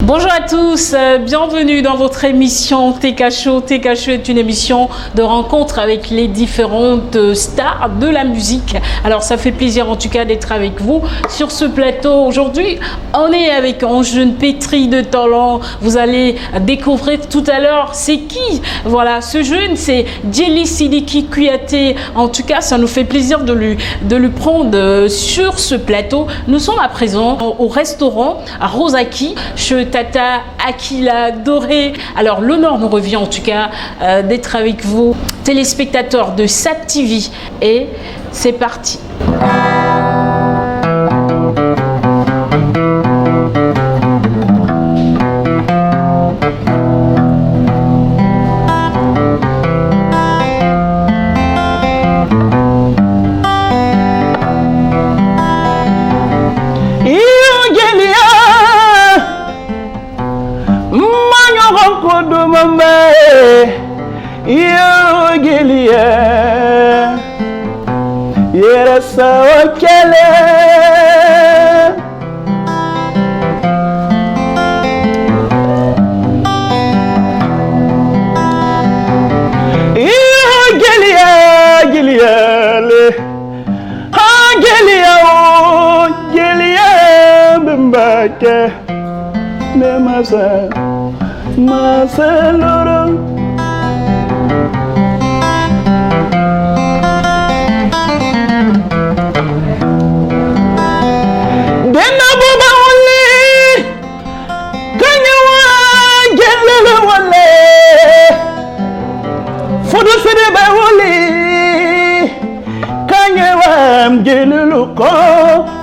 Bonjour à tous, bienvenue dans votre émission TK Show. TK Show est une émission de rencontre avec les différentes stars de la musique. Alors ça fait plaisir en tout cas d'être avec vous sur ce plateau. Aujourd'hui, on est avec un jeune pétri de talent. Vous allez découvrir tout à l'heure c'est qui. Voilà, ce jeune c'est Djely Sidiki Kouyaté. En tout cas, ça nous fait plaisir de lui prendre sur ce plateau. Nous sommes à présent au restaurant à Rosaki, chez Tata Akila Doré. Alors l'honneur nous revient en tout cas d'être avec vous, téléspectateurs de SAT TV, et c'est parti.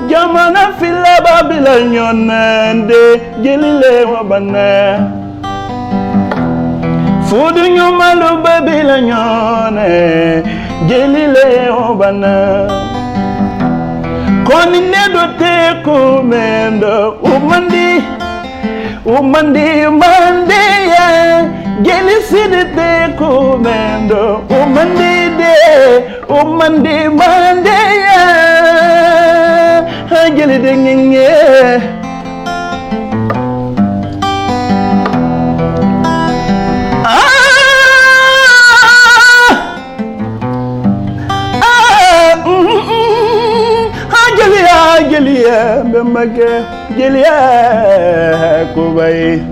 Jamana fila Babylon de Djely wabana Fudu nyumalu Babylon Djely wabana Koni nedo te kumendo umandi ya Djely Sidiki te kumendo umandi ya Djely dengenge Djely bembake Djely kubai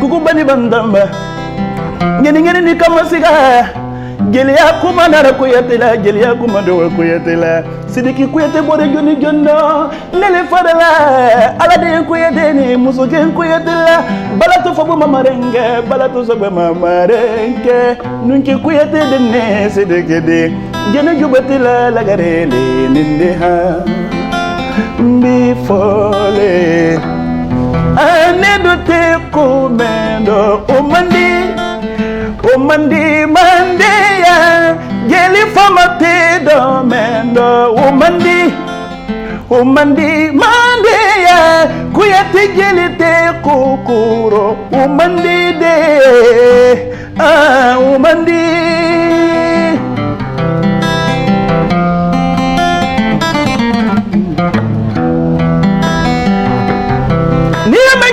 kukubani bandamba ngeni ni kama siga Djely kuma nara kuyatela Djely kuma do kuyatela Sidiki Kouyaté bore joni jonno nele fadala alade Kouyaté ni musoke Kouyaté la balato fobu mamarenge balato sobe mamarenge nunki Kouyaté denne Sidiki de jene jubatila lagarele nindeha mbi fole anedo te kumendo umandi mandeya Djely famate domendo umandi mandeya Kouyaté Djely te kukuro umandi de umandi niyama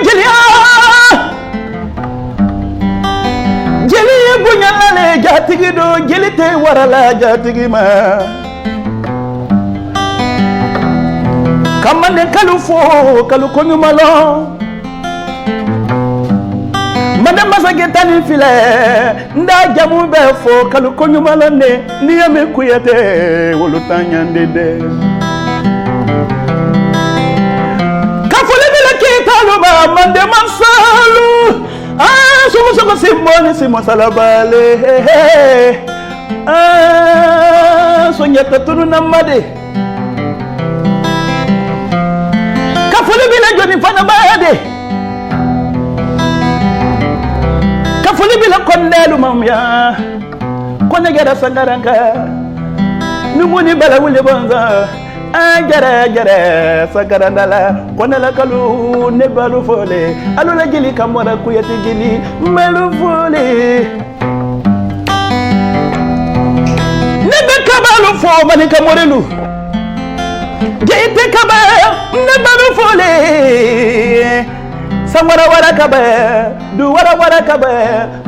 Djely bunyalale jatigi do Djely te warala jatigi ma kamane kalu konyumalo madame masagetani file nda jamu befo kalu konyumalo ne niyame Kouyaté wolutanyande de kafule bile kitalo mande mansalu sumu simboni salabale sonyata tunu namade kafuli bila joni fana baade kafuli bila kondelu mamya konegera sangaranga numuni bala wule bonza jara sagarandala konela kalu ne balu fole alula Djely kamara Kouyaté Djely melu fole nebe kabalu fo mani kamorelu Djely te kabaya ne balu fole Samara wara kabe, du wara kabe,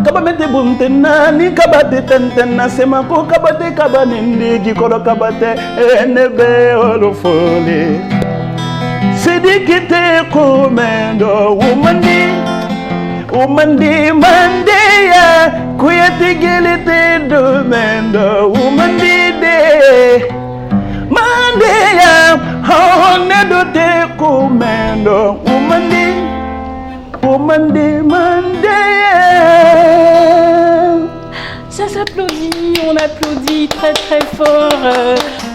kabamete buntenna ni kabate tentena semako kabate kabanindi gikoro kabate enebe olofole. Sidikite komendo umandi mandeya kuyati gelite domendo umandi de mandeya honedo te komendo umandi mandeya. Ça s'applaudit, on applaudit très très fort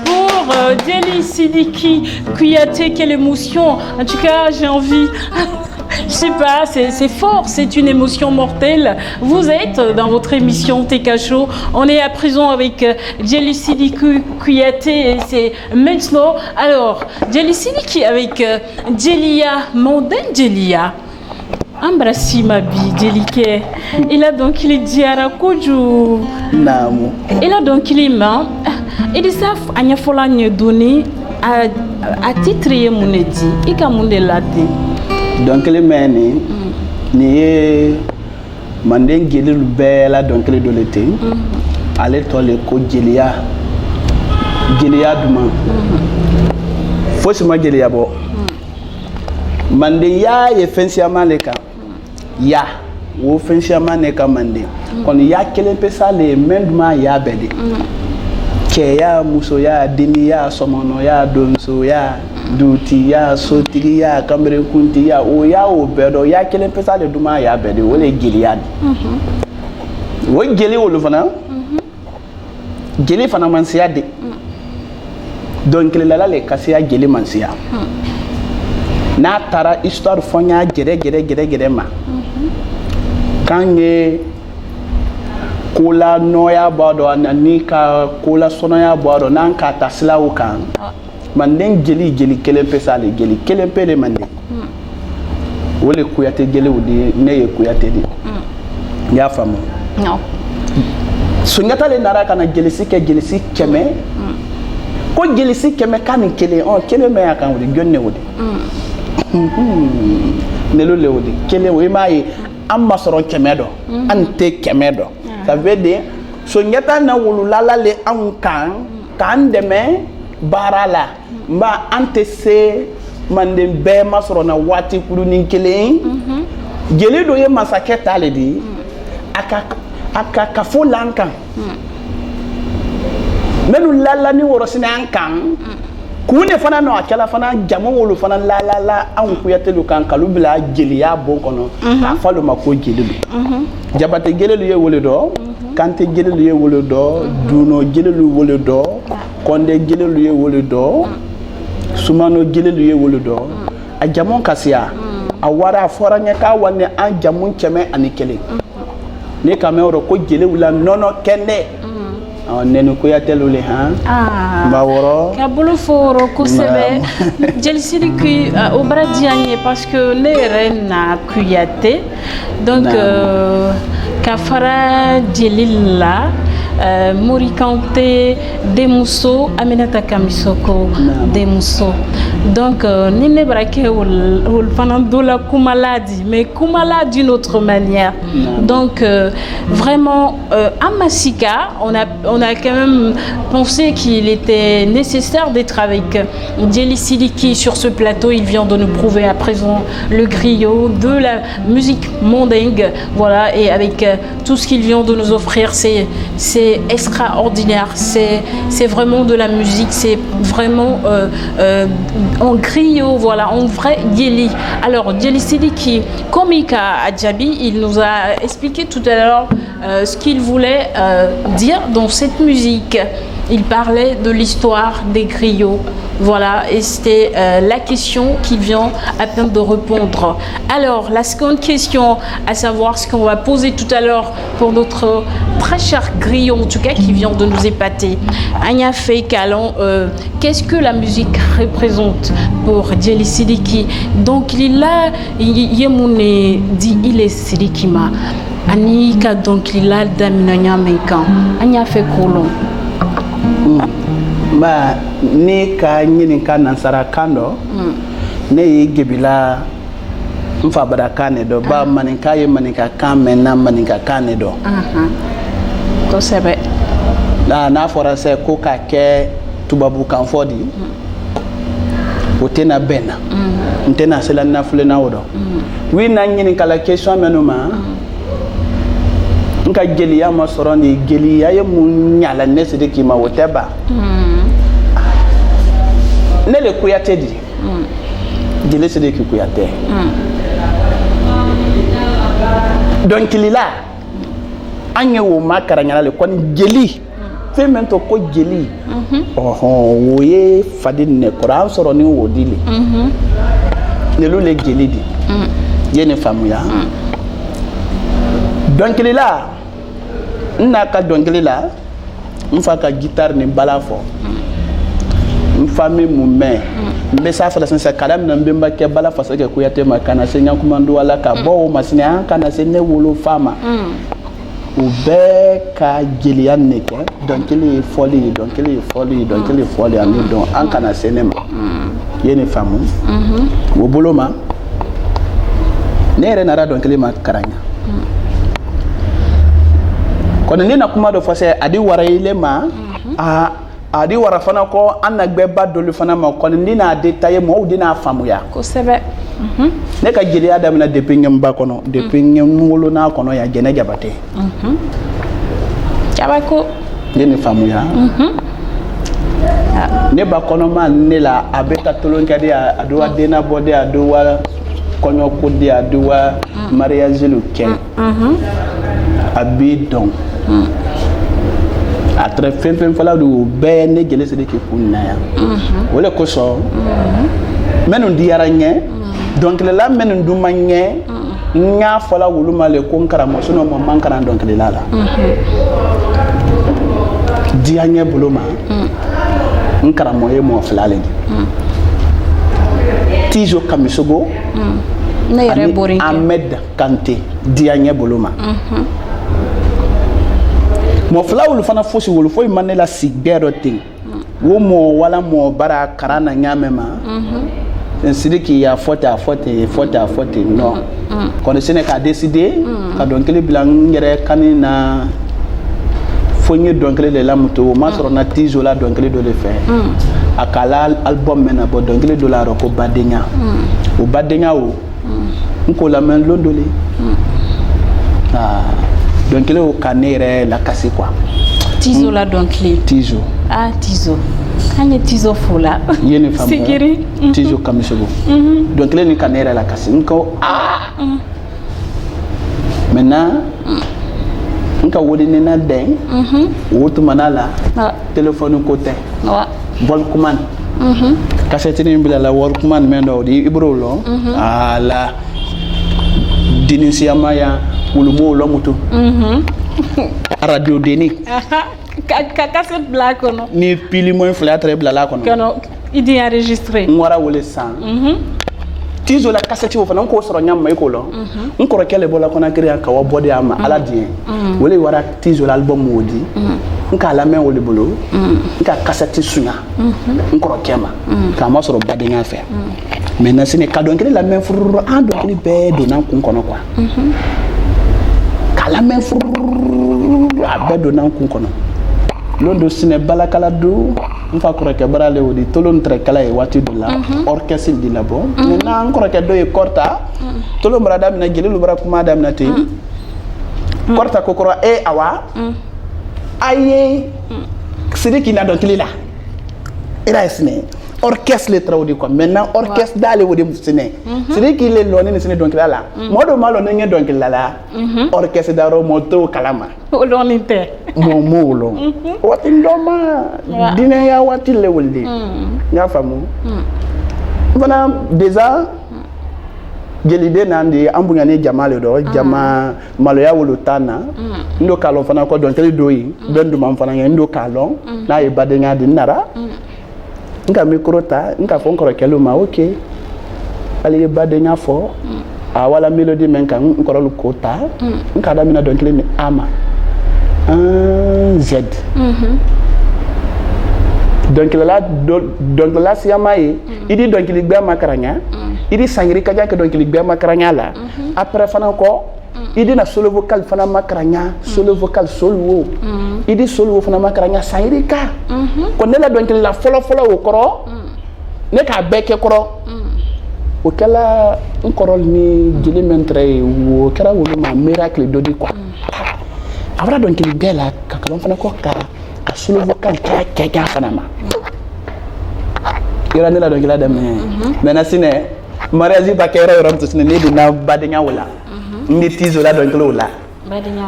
pour Djely Sidiki Kouyaté. Quelle émotion! En tout cas, j'ai envie. Je sais pas, c'est fort, c'est une émotion mortelle. Vous êtes dans votre émission TK Show. On est à présent avec Djely Sidiki Kouyaté et c'est maintenant. Alors, Djely Sidiki avec Djelia Mondaine Djelia. Embrassi ma vie, Djelike. Il a donc il est diara koju. Namu. Il a donc il est main. Et de ça, anya fola nye donné à titre monedi. Il a mon délaté. Donc les meni ni manden geli bela donc les dolete. Allez tole ko Djelia. Djelia duma. Faut se ma Djelia bo. Mande ya ye fensiama le kan ya wo fensiama ne kan mande kon ya kelen pesa le menduma ya bede ke ya muso ya dimi ya somono ya donso ya duti ya sotiri ya kamere kunti ya o ya o bedo ya kelen pesa le duma ya bede wole giliad wo geli wolo fana geli fana mansiya de donc le kasiya geli mansiya n'a tara histoire fonya gere ma quand ye kola noya bodo anani ka kola sonoya bodo nan ka tasla o kan manden geli kelen pesa le geli kelen pele mande wole Kouyaté geli wudi ne ye Kouyaté di ya famu non sunyata le nara kana gelisi keme ko gelisi keme kan kele on kele me akan wudi gonne wudi nelo le wodi kele we mai amma soro kemedo ante kemedo ça veut dire so nyata na wululala le an kan deme barala mba ante se mande be masoro na wati kulu nin kele gele do ye masaketa le di aka kafo lankan menu lala ni worosina an kan kune fana no akala fana jamu wolo fana la an Kouyaté lu kan kalubila Djelia bon kono ka falo mako Djeli jabate Djeli ye wolo do kante Djeli ye wolo do duno Djeli wolo do konde Djeli ye wolo do sumano Djeli ye wolo do a jamon kasiya a wara fora nya ka wanne an jamun keme anikele ne kamero ko Djeli wala nono kende nenu Kouyaté lule ha baworo kabulu foro kusebe Djely Sidiki au bradianye parce que ne rena Kouyaté donc kafara Djelila Mori Kanté Demousso Aminata Kamisoko Demousso donc nine brake ou pendant la Koumaladi mais Koumala d'une autre manière donc vraiment à Massika on a quand même pensé qu'il était nécessaire d'être avec Djely Sidiki sur ce plateau. Il vient de nous prouver à présent le griot de la musique mandingue, voilà, et avec tout ce qu'il vient de nous offrir, c'est extraordinaire, c'est vraiment de la musique, c'est vraiment en griot, voilà, en vrai Djely. Alors Djely Sidiki, comique à Djabi, il nous a expliqué tout à l'heure ce qu'il voulait dire dans cette musique. Il parlait de l'histoire des griots, voilà, et c'était la question qu'il vient à peine de répondre. Alors, la seconde question, à savoir ce qu'on va poser tout à l'heure pour notre très cher griot, en tout cas, qui vient de nous épater. Anya Feikalan, qu'est-ce que la musique représente pour Djely Sidiki? Donc, il a Yemoune dit il est Sidikima. Anika donc il a Daminanya Menkan. Anya Feikolon. Ba ne ka nyini ka nansara kando ne yi gebila Mfa bada kane do ba maninka ye maninka kan mena maninka kane do. Ko sebe. Na fora se ko ka ke tubabu kan fodi. O tena bena. Ntena sela na fule na wodo. Wi na nyini kala question menuma. Nka geliya ma soro ni geliya ye mun nyala nesede ki ma woteba. Ne le kuyate di. Gele sede ki kuyate. Donc lila anye wo makara nyala le kon geli. Fe mento ko geli. Woye fadi ne Quran soro ni wodili. Ne lo le geli di. Yene famu ya. Donc lila na ka donc lila mfa ka guitare ni balafo. Mfami mume mbesa fala sensa kadam na mbemba ke balafo sake kuyate makana senya kumando wala ka bo masine an kana sene wolo fama. Ube ka gelian neke donc il est folie ani donc an kana sene ma. Yene famu. Wo boloma nere nara donc le makaranya. Kono ni na kuma do fose adi wara ile ma adi wara fana ko anagbe ba dolu fana ma kono ni na detail mo udi na famu ya ko sebe ne ka geli adam na depuis ngem ba kono depuis ngem wolo na kono ya gene jabate jabako ni famu ya ne ba kono ma ne la abeta tolon kadi aduwa dena bode aduwa konyo kodi aduwa mariage lu ken abidon atre fem fala du be ne gele se de ke kunna ya wala ko so menu diara nye donc la menu du manye nya fala wuluma le ko nkara mo sono mo mankara donc le la dianye buluma nkara mo e mo flale tijo kamisogo na yere borinke Ahmed Kanté dianye buluma mo flawul fana fosi wol foy manela sigbero ting wo mo wala mo bara karana nyamema sidiki ya fote non kon sene ka décider ka donc le bilan ngere kanina fonye donc le lamuto ma soro na tizo la donc le do le faire akala album mena bo donc le dollar ko badenya o badenya o nko la men londole donc le au canere la casse quoi tizo la donc les tizo tizo kanye tizo fola yene femme sikiri tizo kamisogo donc le ni canere la casse nko maintenant nka wodi ni na den wotu manala téléphone côté volkman cassette ni bila la volkman mendo di ibrolo ala dinisiama ya wulumo lo mutu radio deni ka cassette black kono ni pili mo flatre bla la kono kono idi enregistré ngora wole san tizo la cassette wo fana ko soro nyam may ko lo ngoro kele bola kona kire ka wa body ama ala dien wole wara tizo l'album wodi nka la men wole bolo nka cassette sunya ngoro kema ka ma soro badenya fe mais na sine ka donc la men furu ando ni be do nan kun kono kwa kala men furu abedo nan kun kono londo sine balakala do mfa koreke barale wodi tolon tre kala e wati do la orchestre di labo na koreke do e korta tolon brada mina gele lu bara kuma da mina te korta kokoro e awa aye sidiki na don kilila ira sine orchestre le trawdi ko maintenant orchestre dale wodi sine sidiki le loni ni sine don kilala modo malo ne don kilala orchestre daro moto kalama olonite momulo wati ndoma dine ya wati le wolde ya famu bana déjà gelide nandi ambunya ne jamale do jama malo ya wolutana ndo kalo fana ko don tele doyi bendu mam fana ndo kalo na e badenya di nara nka mikrota nka fonkoro keluma okay ali badenya fo wala melody menka nkoro kota nka da mina don tele ni ama Z donc la siamaye idi donc li gba makaranya il dit sangri kaja que donc il bien makranya là après fana ko il dit na solo vocal fana makranya solo vocal solo il dit solo fana makranya sangri ka ko ne la donc la folo o koro ne ka beke koro o kala un korol ni jeli mentre o kara wolo ma miracle do di quoi avra donc il bela ka ka fana ko ka solo vocal ka fana ma yora ne la donc la dem mais na sine mariage ba kera yora to sine ne di na badenya wala ni tizo la donc la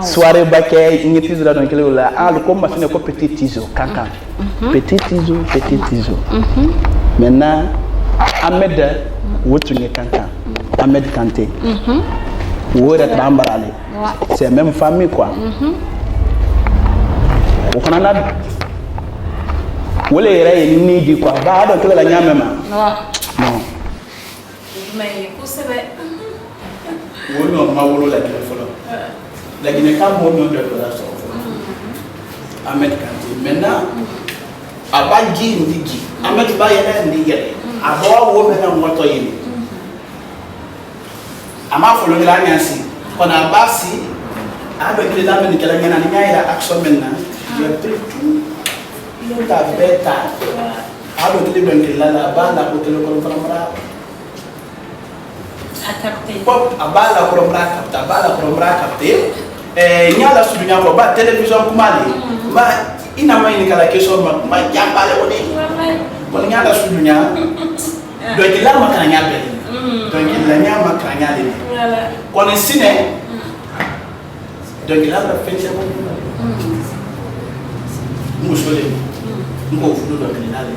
soirée ba ke ni tizo la donc la al ko ma sine ko petit tizo kankan petit tizo maintenant Ahmed wotunye kankan Ahmed Kanté wora tambarale c'est même famille quoi o fana na wole yere ni di quoi ba do kala nyame ma non mais ko sebe wono ma wolo la téléphone la guinée ka mo no de la so Ahmed Kanté maintenant abaji ndigi Ahmed ba yere ndigi abo wo me na moto yi ama folo la nyansi kona basi abe kile la me nikela nyana ni nyaira action maintenant il a pris tout il a beta abe kile ben la bala ko tele ko fara pop abala ko mra kapte nyala sudunya ko ba télévision kumali ba ina mai ni kala keso ma jamba le woni ko nyala sudunya do kila makanya be do kila nya makanya le ko ni sine do kila ba fense ko musole ngo fudu do kila le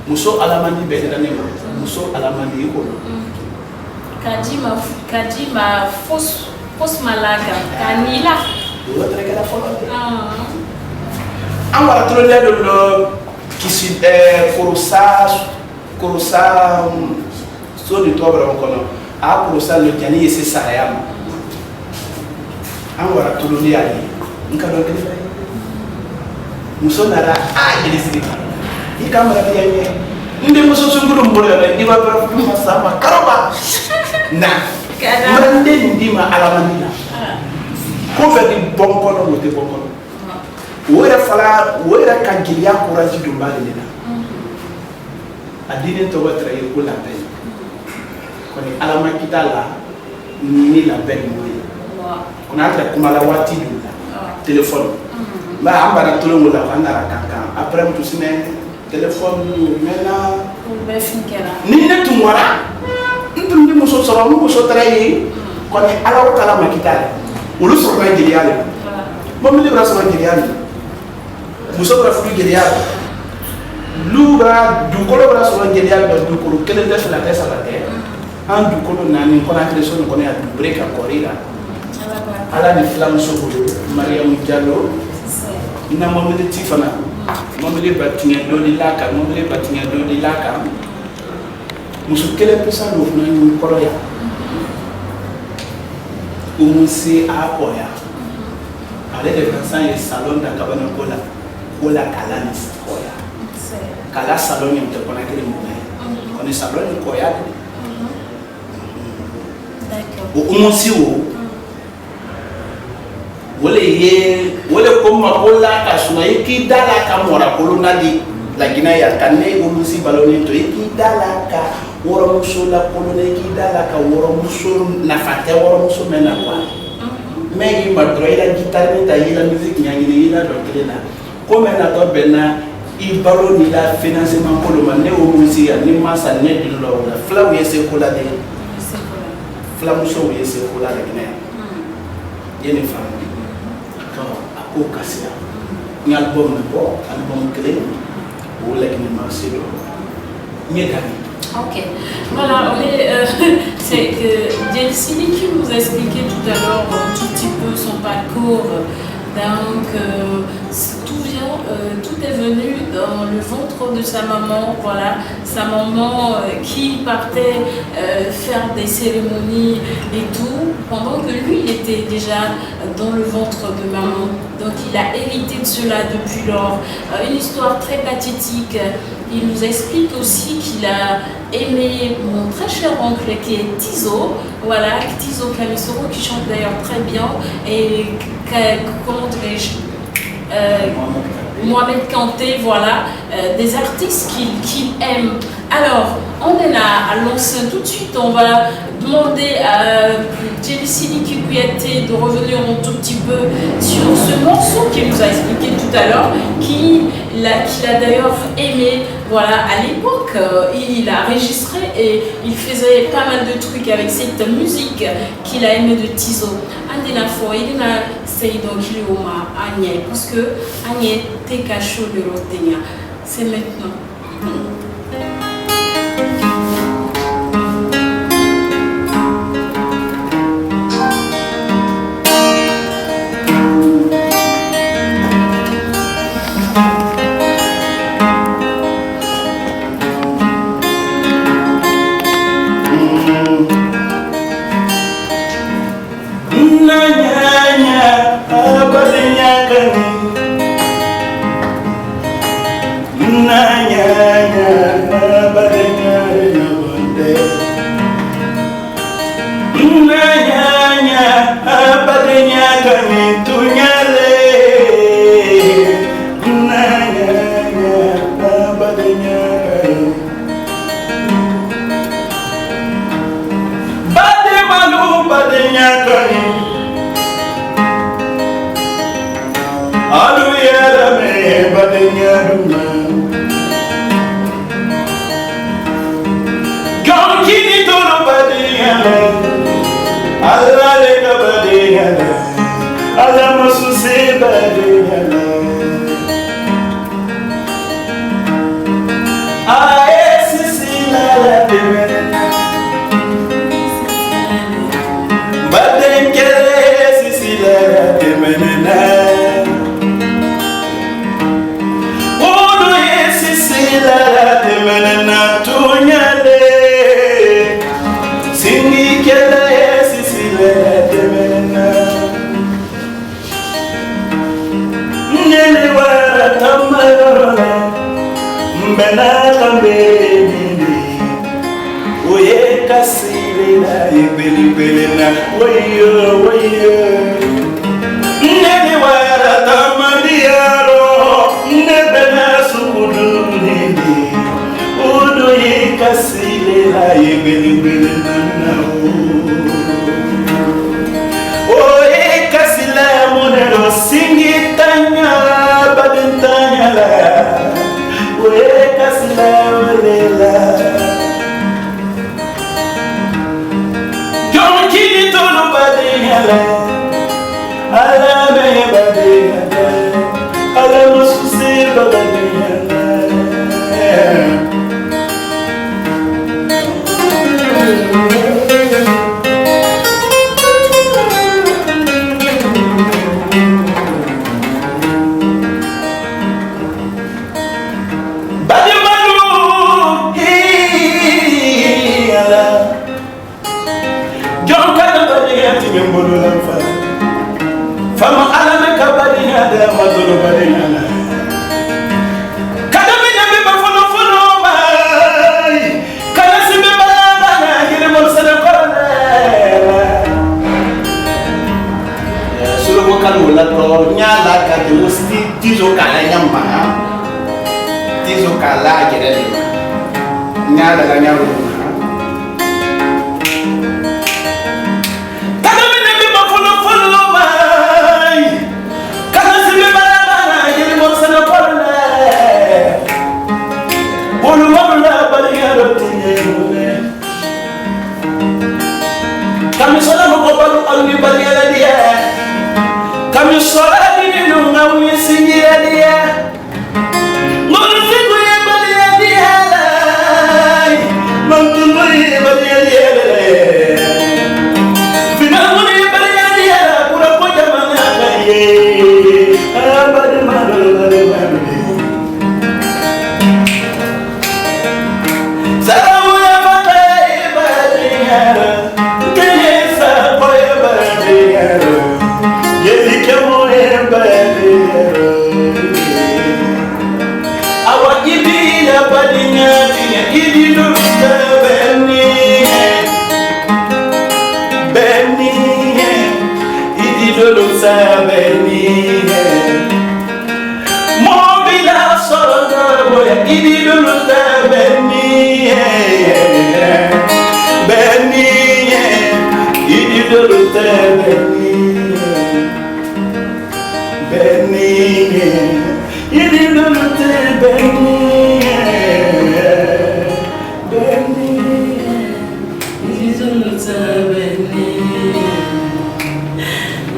muso alamandi be dane muso alamandi ko Kadima fausse malaga kanila l'autre que la folle angara trop de lo qui korosa so de tobra kono a korosa le jani ese sayam angara trop de ali nka do ke muso nara a jelisi ikamara biye ndi muso sunguru mbolo na ndiba bara fuma sama karoba na mande ndima alamandina ko fe di bonkono wote bonkono wera kan gilia courage do mbali na adine to watra yi ko la pe ko ni alama kitala ni la pe moy ko na tra kuma la wati do téléphone ba ambara tolo wala fana kankan après mutu sine téléphone maintenant ni ne tumwara ntumbi muso soro muso trayi ko ni alaw kala makitale ulu soro na giliale mo mi libra soro giliale muso bra fu giliale lubra du kolo bra soro giliale do du kolo kelen de la tesa la terre an du kolo nani ko na création ko ne a du break a corrida ala ni flam so ko Mariam Diallo ina mo mi tifana mobile batinya do di laka mobile batinya do di laka musu kele pesa do na ni koro ya umusi apoya ale de pensan e salon da kabana kola kala ni koya kala salon ni to kona kele mo koni salon ni koya d'accord umusi wo wole komma kola ka suna iki dala ka mora kolona di la gina ya kanne ulusi baloni to iki dala ka woro muso la kolona iki dala ka woro muso na fate woro muso mena kwa megi madroida gitar ni ta yila musique nyangi ni yila do kelena ko mena to bena i baloni la financement koloma ne o musi ya ni masa ne dillo la flaw yese kola de flaw muso yese kola la gina yene fam au Cassia. Il y a album clé ou la Marcelo. Ok, voilà, c'est que Delsini qui nous a expliqué tout à l'heure un tout petit peu son parcours. Donc, tout est venu dans le ventre de sa maman, voilà, sa maman qui partait faire des cérémonies et tout. pendant que lui, il était déjà dans le ventre de maman. Donc il a hérité de cela depuis lors. Une histoire très pathétique. Il nous explique aussi qu'il a aimé mon très cher oncle qui est Tizo, voilà, Tizo Kamisoro, qui chante d'ailleurs très bien, et comment dirais-je, Mohamed Kanté, voilà, des artistes qu'il aime. Alors, on est là à l'ancien tout de suite, on va demander à Djelisini Kikouyaté de revenir un tout petit peu sur ce morceau qu'il nous a expliqué tout à l'heure, qu'il a d'ailleurs aimé, voilà, à l'époque, il a enregistré et il faisait pas mal de trucs avec cette musique qu'il a aimé de Tizo. Andina Fo, Idina Seido Kilioma, Agnès, parce que Agnès Tekacho de Rotenia, c'est maintenant.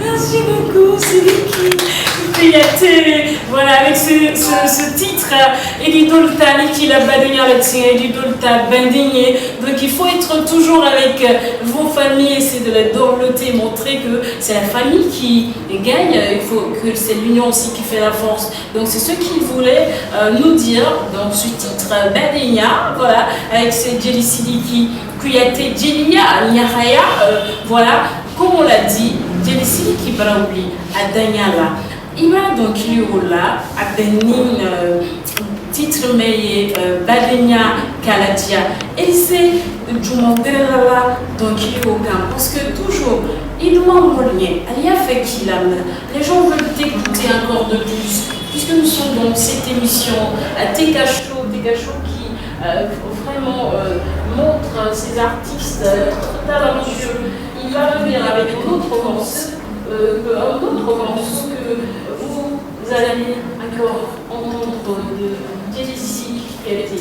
Merci beaucoup, Sidiki. Voilà, avec ce titre, Edidolta, Nikila Badenia Latina, Edidolta Bendigné. Donc il faut être toujours avec vos familles, essayer de la dorloter, montrer que c'est la famille qui gagne, il faut que c'est l'union aussi qui fait la force. Donc c'est ce qu'il voulait nous dire dans ce titre, Badenia, voilà, avec ce Djeli Sidiki, Kouyaté Djelia, Nyahaya, voilà, comme on l'a dit, Djeli Sidiki Braouli, à Danyala. Il va donc là à Benin titre mais Badenia Kaladia et c'est du Mondelala donc il est au camp parce que toujours il m'a moyen il a fait qu'il a les gens veulent t'écouter encore de plus puisque nous sommes dans cette émission à TK Show qui vraiment montre ces artistes talentueux. Il va revenir avec un autre morceau que vous allez encore entendre de Djeli qui a été.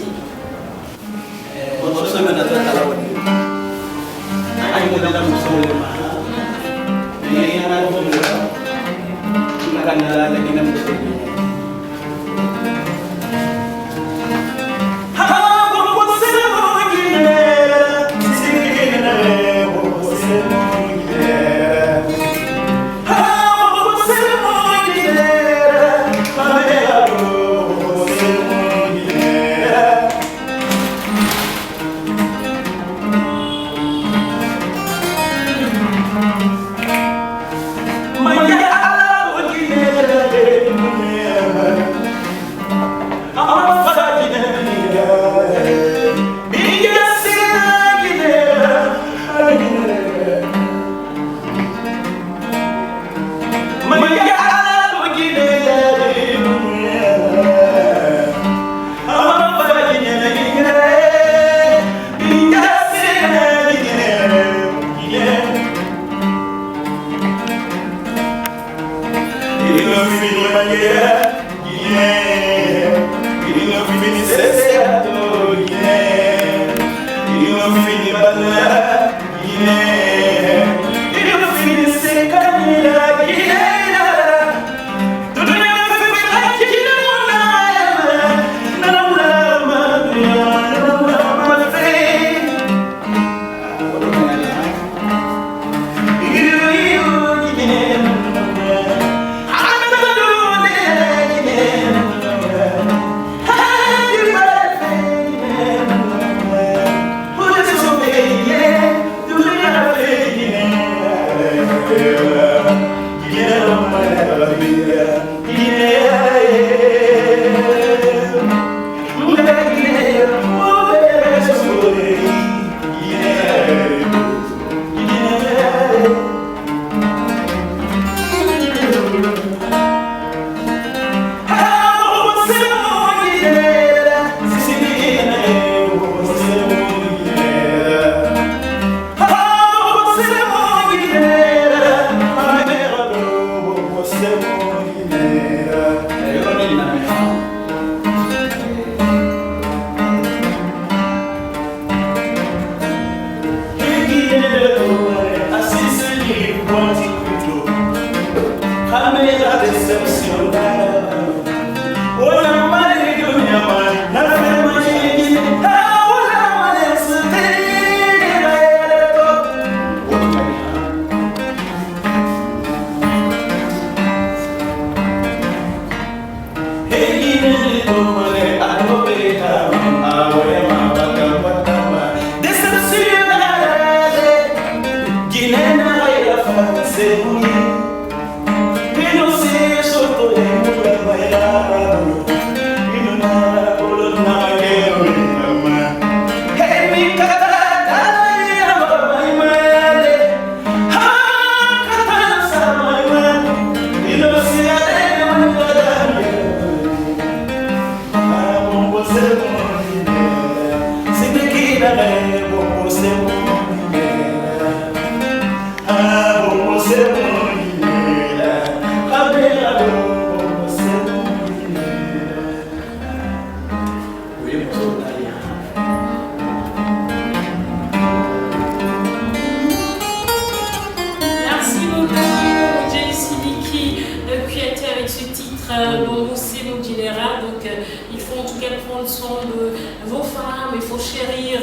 titre bon, c'est mon itinéraire, donc il faut en tout cas prendre soin de vos femmes, il faut chérir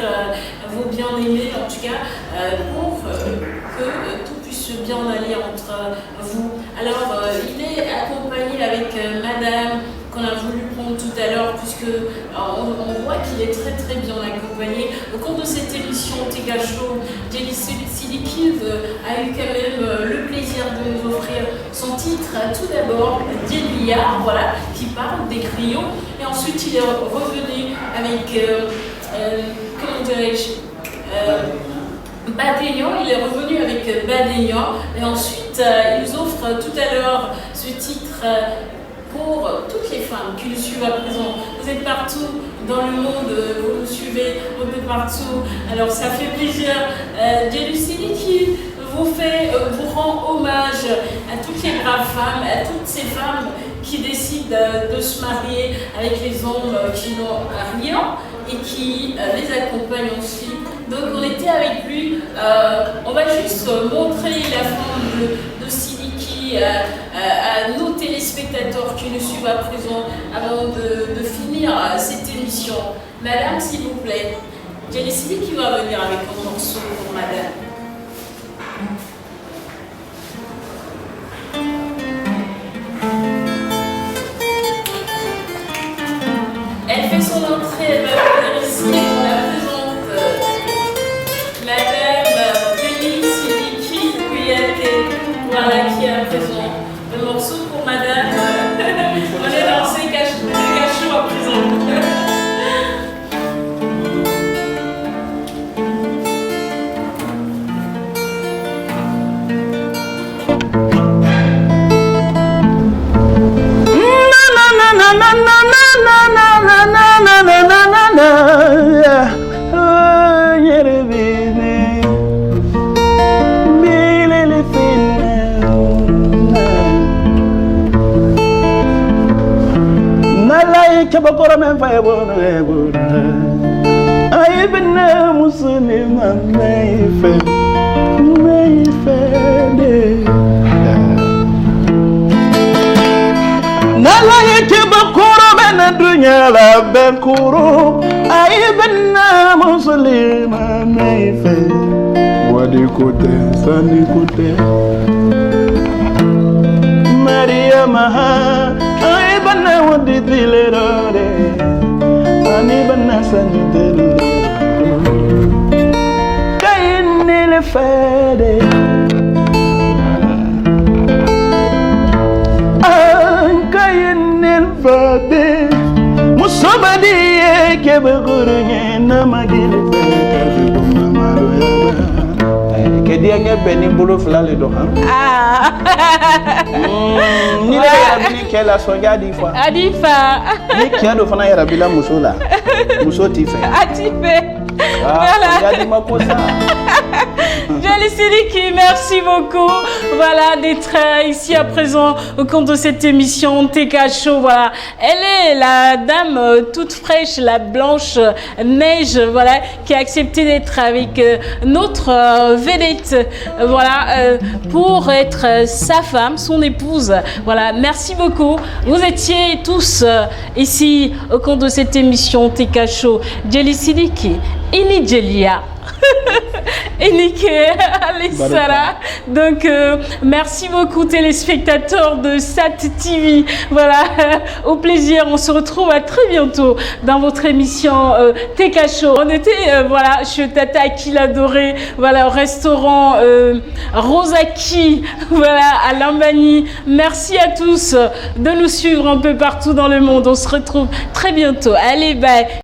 vos bien-aimés en tout cas pour que tout puisse bien aller entre vous. Alors il est accompagné avec madame qu'on a voulu prendre tout à l'heure, puisque on voit qu'il est très très bien accompagné. Au cours de cette émission Tega Show, Djely Sidiki a eu quand même le plaisir de nous offrir son titre. Tout d'abord, Djelia, voilà, qui parle des griots, et ensuite il est revenu avec, comment dirais-je, Badénian, il est revenu avec Badénian, et ensuite il nous offre tout à l'heure ce titre pour toutes les femmes qui nous suivent à présent. Vous êtes partout dans le monde, vous nous suivez un peu partout, alors ça fait plaisir. Djely Sidiki vous rend hommage à toutes les braves femmes, à toutes ces femmes qui décident de se marier avec les hommes qui n'ont rien et qui les accompagnent aussi. Donc on était avec lui, on va juste montrer la forme de Sidiki à nos téléspectateurs qui nous suivent à présent avant de finir cette émission. Madame, s'il vous plaît, Djely Sidiki va venir avec un morceau pour madame. Elle fait son entrée, elle va venir ici, on la présente. Madame Djely Sidiki Kouyaté, voilà qui est à présent. Le morceau pour madame, on est dans ces cachets à présent. Bakora men fa bona ay benna muslima meife de nala yake bakora men dunya la bekuru ay benna muslima meife wadi kote sani kote Maria Maha ay benna wadi dilere ani benna sani dilere kaini le fede kaini le fede musobadi ke begurunye na magile fede mamaru ya ke dia nge beni bolo flale do ha ni le yarabini kela soja di fois Adifa ni kiado fana yarabila musola muso tife Atife voilà yadi makosa Djely Sidiki, merci beaucoup voilà, d'être ici à présent au cours de cette émission Tega Show. Voilà. Elle est la dame toute fraîche, la blanche neige, voilà, qui a accepté d'être avec notre vedette voilà, pour être sa femme, son épouse. Voilà. Merci beaucoup. Vous étiez tous ici au cours de cette émission Tega Show. Djely Sidiki, Ini Djelia. Et Niké, Alessara. Donc, merci beaucoup téléspectateurs de SAT TV. Voilà, au plaisir. On se retrouve à très bientôt dans votre émission Tega Show. On était voilà, chez Tata Aki l'adoré, voilà, au restaurant Rosaki, voilà, à Lambani. Merci à tous de nous suivre un peu partout dans le monde. On se retrouve très bientôt. Allez, bye.